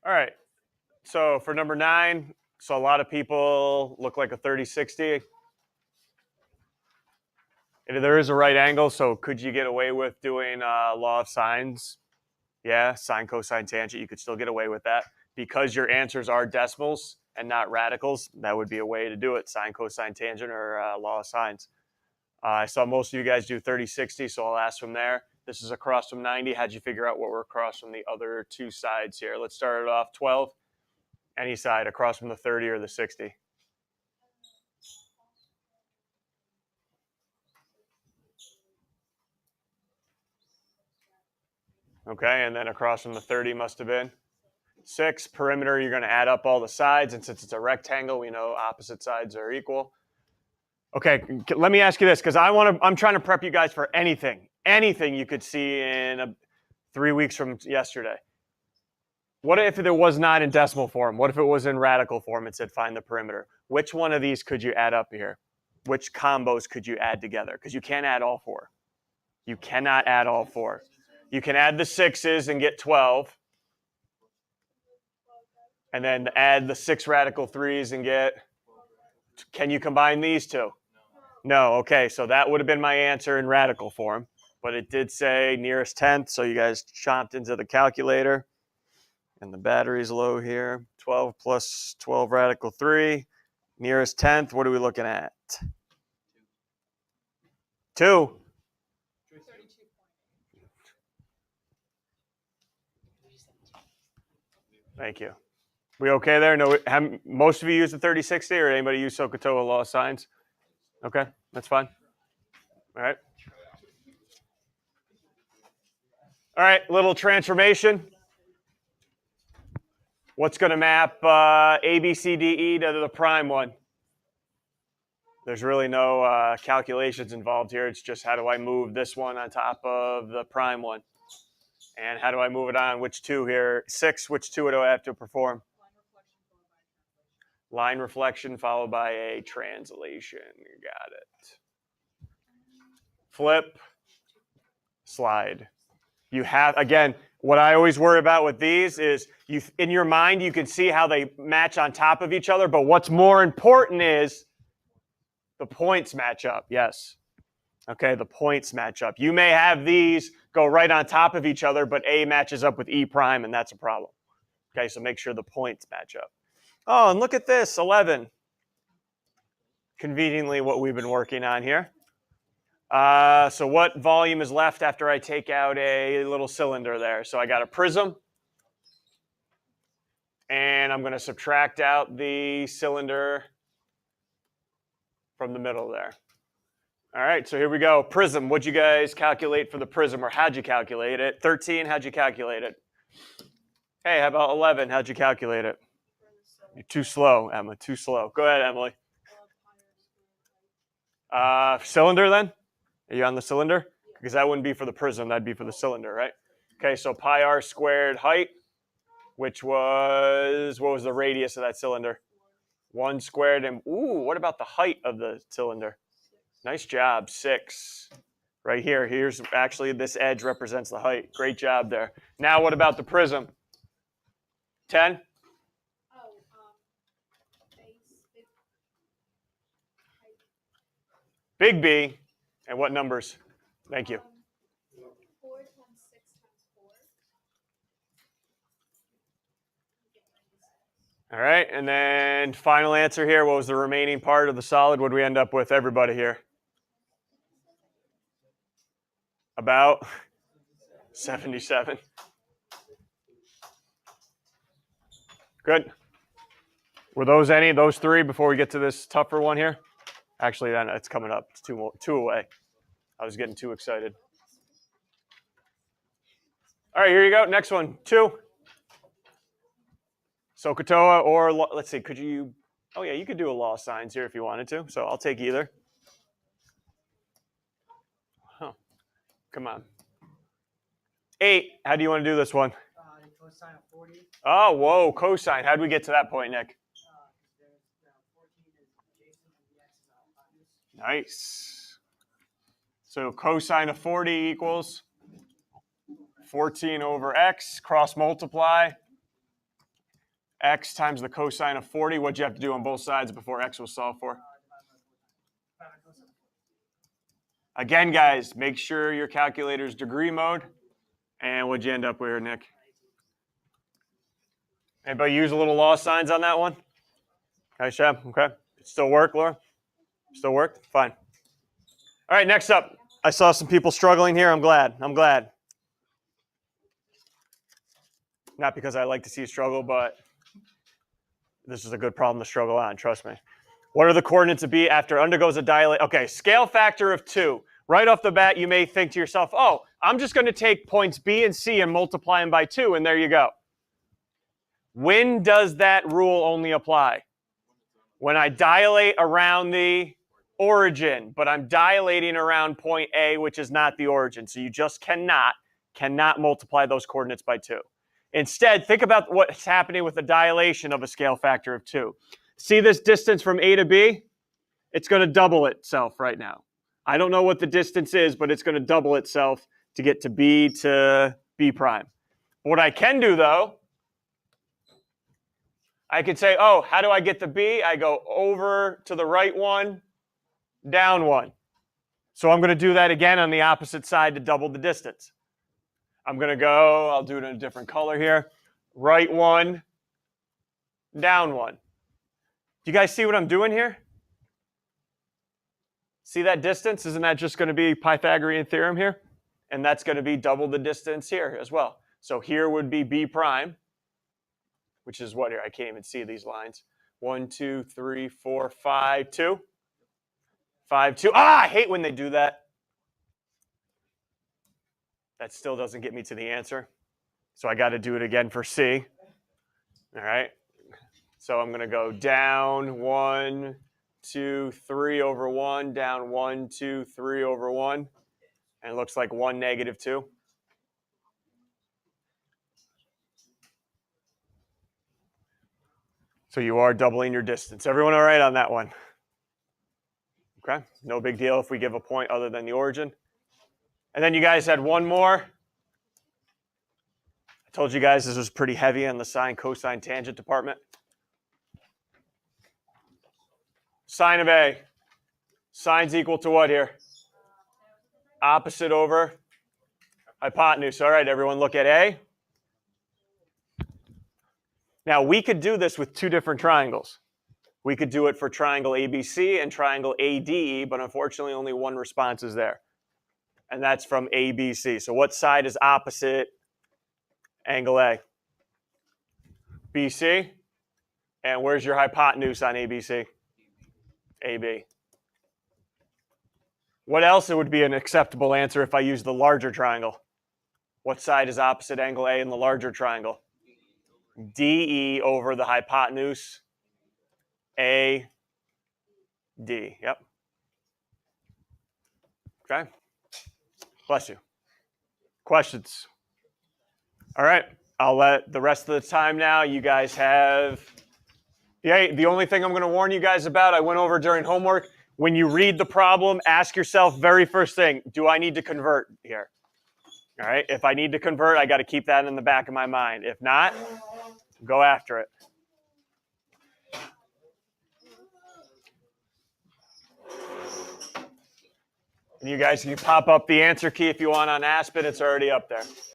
All right. So for number 9, so a lot of people look like a 30-60. There is a right angle, so could you get away with doing law of sines? Yeah, sine, cosine, tangent. You could still get away with that. Because your answers are decimals and not radicals, that would be a way to do it, sine, cosine, tangent, or law of sines. I saw most of you guys do 30-60, so I'll ask from there. This is across from 90. How'd you figure out what were across from the other two sides here? Let's start it off 12. Any side across from the 30 or the 60. Okay, and then across from the 30 must have been 6. Perimeter, you're going to add up all the sides, and since it's a rectangle, we know opposite sides are equal. Okay, let me ask you this, because I'm trying to prep you guys for anything you could see in 3 weeks from yesterday. What if it was not in decimal form? What if it was in radical form and said find the perimeter? Which one of these could you add up here? Which combos could you add together? Because you can't add all 4. You cannot add all 4. You can add the 6s and get 12. And then add the 6 radical 3s and get, can you combine these two? No, okay, so that would have been my answer in radical form. But it did say nearest 10th, so you guys chomped into the calculator. And the battery's low here. 12 plus 12 radical 3. Nearest 10th, what are we looking at? 2. Thank you. We okay there? No, most of you use the 30-60, or anybody use SOHCAHTOA law of sines? Okay, that's fine. All right. All right, little transformation. What's going to map A, B, C, D, E to the prime one? There's really no calculations involved here. It's just how do I move this one on top of the prime one? And how do I move it on? Which 2 here? 6, which 2 do I have to perform? Line reflection followed by a translation. You got it. Flip, slide. You have, again, what I always worry about with these is in your mind, you can see how they match on top of each other, but what's more important is the points match up. Yes. Okay, the points match up. You may have these go right on top of each other, but A matches up with E prime, and that's a problem. Okay, so make sure the points match up. Oh, and look at this, 11. Conveniently what we've been working on here. So what volume is left after I take out a little cylinder there? So I got a prism, and I'm going to subtract out the cylinder from the middle there. All right, so here we go. Prism, what'd you guys calculate for the prism, or how'd you calculate it? 13, how'd you calculate it? Hey, how about 11? How'd you calculate it? You're too slow, Emma, too slow. Go ahead, Emily. Cylinder then? Are you on the cylinder? Because that wouldn't be for the prism, that'd be for the cylinder, right? Okay, so pi r squared height, which was, what was the radius of that cylinder? 1 squared, and ooh, what about the height of the cylinder? Nice job, 6. Right here, here's actually this edge represents the height. Great job there. Now what about the prism? 10? Big B, and what numbers? Thank you. 4 times 6 times 4. All right, and then final answer here. What was the remaining part of the solid? What did we end up with, everybody here? About 77. Good. Were those any of those 3 before we get to this tougher one here? Actually, then it's coming up. It's 2 away. I was getting too excited. All right, here you go. Next one, 2. SOHCAHTOA, or let's see, could you? Oh yeah, you could do a law of sines here if you wanted to. So I'll take either. Huh. Come on. 8. How do you want to do this one? Cosine of 40. Oh, whoa, cosine. How did we get to that point, Nick? 14 is adjacent and the x is hypotenuse. Nice. So cosine of 40 equals 14 over x. Cross multiply. X times the cosine of 40. What'd you have to do on both sides before X was solved for? Again, guys, make sure your calculator's degree mode. And what'd you end up with here, Nick? Anybody use a little lost signs on that one? Okay, Shab, okay. Still work, Laura? Still work? Fine. All right, next up. I saw some people struggling here. I'm glad. Not because I like to see you struggle, but this is a good problem to struggle on, trust me. What are the coordinates of B after undergoes a dilation? Okay, scale factor of 2. Right off the bat, you may think to yourself, oh, I'm just going to take points B and C and multiply them by 2, and there you go. When does that rule only apply? When I dilate around the origin, but I'm dilating around point A, which is not the origin. So you just cannot multiply those coordinates by 2. Instead, think about what's happening with the dilation of a scale factor of 2. See this distance from A to B? It's going to double itself right now. I don't know what the distance is, but it's going to double itself to get to B prime. What I can do, though, I could say, oh, how do I get to B? I go over to the right one, down one. So I'm going to do that again on the opposite side to double the distance. I'm going to go, I'll do it in a different color here. Right one, down one. Do you guys see what I'm doing here? See that distance? Isn't that just going to be Pythagorean theorem here? And that's going to be double the distance here as well. So here would be B prime, which is what here? I can't even see these lines. 1, 2, 3, 4, 5, 2. 5, 2. Ah, I hate when they do that. That still doesn't get me to the answer. So I got to do it again for C. All right. So I'm going to go down 1, 2, 3 over 1, down 1, 2, 3 over 1. And it looks like 1, negative 2. So you are doubling your distance. Everyone all right on that one? Okay, no big deal if we give a point other than the origin. And then you guys had one more. I told you guys this was pretty heavy on the sine, cosine, tangent department. Sine of A. Sine's equal to what here? Opposite over hypotenuse. All right, everyone look at A. Now, we could do this with 2 different triangles. We could do it for triangle ABC and triangle ADE, but unfortunately only one response is there. And that's from ABC. So what side is opposite angle A? BC. And where's your hypotenuse on ABC? AB. What else would be an acceptable answer if I use the larger triangle? What side is opposite angle A in the larger triangle? DE over the hypotenuse AD. Yep. Okay. Bless you. Questions? All right. I'll let the rest of the time now. You guys have. Yeah, the only thing I'm going to warn you guys about, I went over during homework. When you read the problem, ask yourself very first thing, do I need to convert here? All right. If I need to convert, I got to keep that in the back of my mind. If not, go after it. And you guys can pop up the answer key if you want on Aspen. It's already up there.